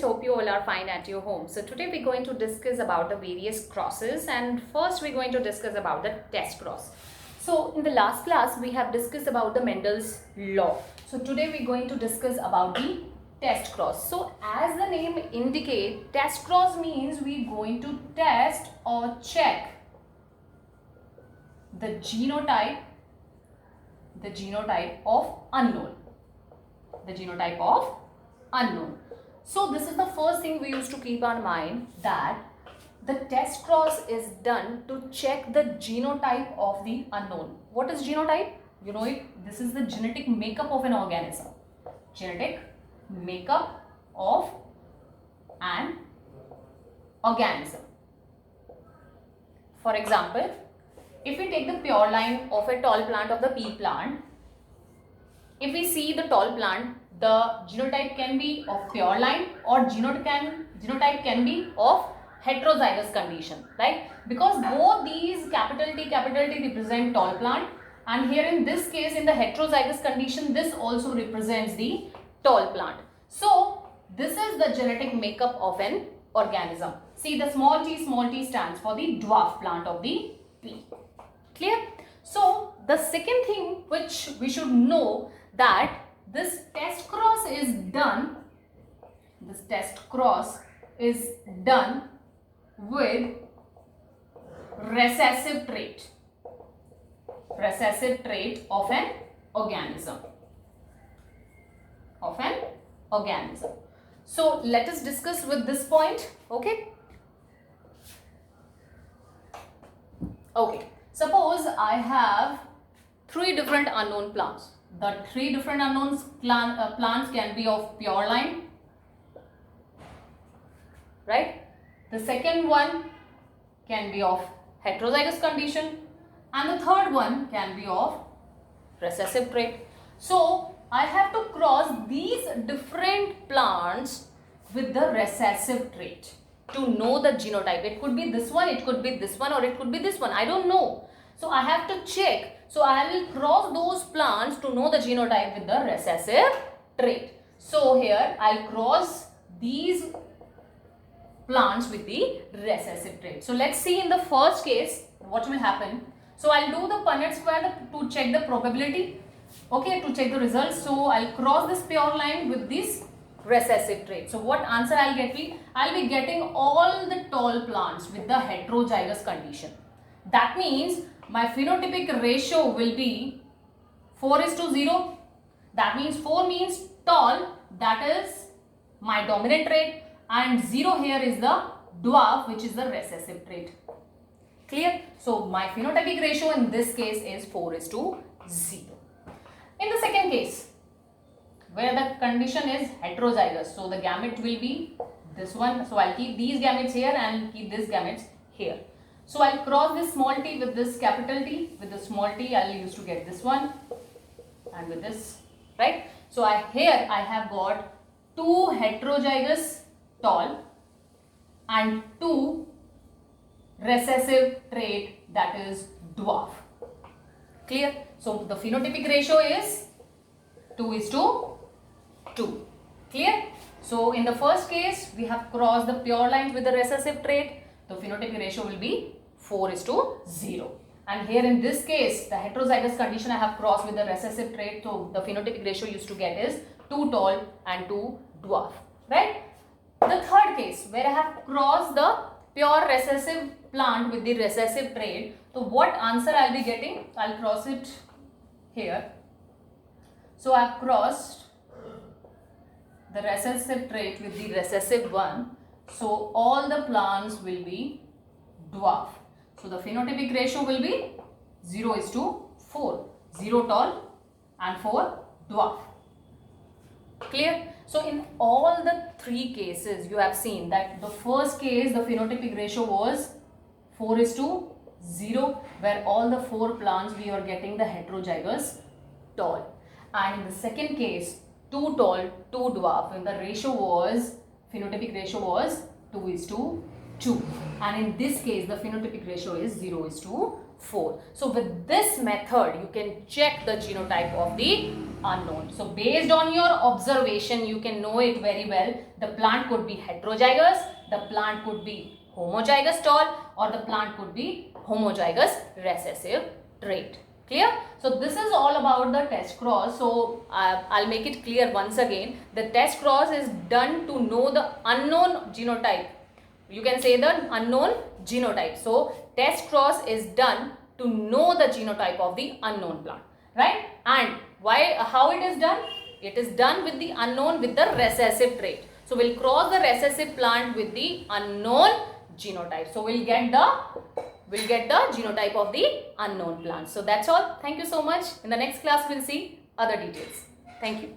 Hope you all are fine at your home. So today we're going to discuss about the various crosses, and first we're going to discuss about the test cross. So in the last class we have discussed about the Mendel's law. So today we're going to discuss about the test cross. So as the name indicate, test cross means we're going to test or check the genotype of unknown. The genotype of unknown. So this is the first thing we used to keep in mind, that the test cross is done to check the genotype of the unknown. What is genotype? You know it. This is the genetic makeup of an organism. Genetic makeup of an organism. For example, if we take the pure line of a tall plant of the pea plant, if we see the tall plant, the genotype can be of pure line or genotype can be of heterozygous condition, right? Because both these capital T represent tall plant, and here in this case, in the heterozygous condition, this also represents the tall plant. So this is the genetic makeup of an organism. See, the small t stands for the dwarf plant of the pea. Clear? So the second thing which we should know, that this test cross is done with recessive trait of an organism. So let us discuss with this point. Okay. Suppose I have three different unknown plants. The three different unknown plants can be of pure line, right? The second one can be of heterozygous condition, and the third one can be of recessive trait. So I have to cross these different plants with the recessive trait to know the genotype. It could be this one, it could be this one, or it could be this one. I don't know. So I have to check. So I will cross those plants to know the genotype with the recessive trait. So here I'll cross these plants with the recessive trait. So let's see in the first case what will happen. So I'll do the Punnett square to check the probability. Okay, to check the results. So I'll cross this pure line with this recessive trait. So what answer I'll get? I'll be getting all the tall plants with the heterozygous condition. That means my phenotypic ratio will be 4:0. That means 4 means tall, that is my dominant trait, and 0 here is the dwarf, which is the recessive trait. Clear? So my phenotypic ratio in this case is 4:0. In the second case, where the condition is heterozygous, so the gamete will be this one. So I'll keep these gametes here and keep these gametes here. So I'll cross this small t with this capital T. With the small t, I'll use to get this one, and with this, right? So here I have got 2 heterozygous tall and 2 recessive trait, that is dwarf. Clear? So the phenotypic ratio is 2:2. Clear? So in the first case, we have crossed the pure lines with the recessive trait. The phenotypic ratio will be 4:0. And here in this case, the heterozygous condition I have crossed with the recessive trait. So the phenotypic ratio used to get is 2 tall and 2 dwarf. Right? The third case, where I have crossed the pure recessive plant with the recessive trait. So what answer I'll be getting? I'll cross it here. So I've crossed the recessive trait with the recessive one. So all the plants will be dwarf. So the phenotypic ratio will be 0:4. 0 tall and 4 dwarf. Clear? So in all the three cases, you have seen that the first case, the phenotypic ratio was 4:0, where all the 4 plants we are getting the heterozygous tall. And in the second case, 2 tall, 2 dwarf, and the ratio was, phenotypic ratio was 2:2. And in this case, the phenotypic ratio is 0:4. 4. So with this method, you can check the genotype of the unknown. So based on your observation, you can know it very well. The plant could be heterozygous, the plant could be homozygous tall, or the plant could be homozygous recessive trait. Clear? So this is all about the test cross. So I'll make it clear once again. The test cross is done to know the unknown genotype. You can say the unknown genotype. So test cross is done to know the genotype of the unknown plant, right? And how it is done? It is done with the unknown with the recessive trait. So we'll cross the recessive plant with the unknown genotype. So we'll get the genotype of the unknown plant. So that's all. Thank you so much. In the next class, we'll see other details. Thank you.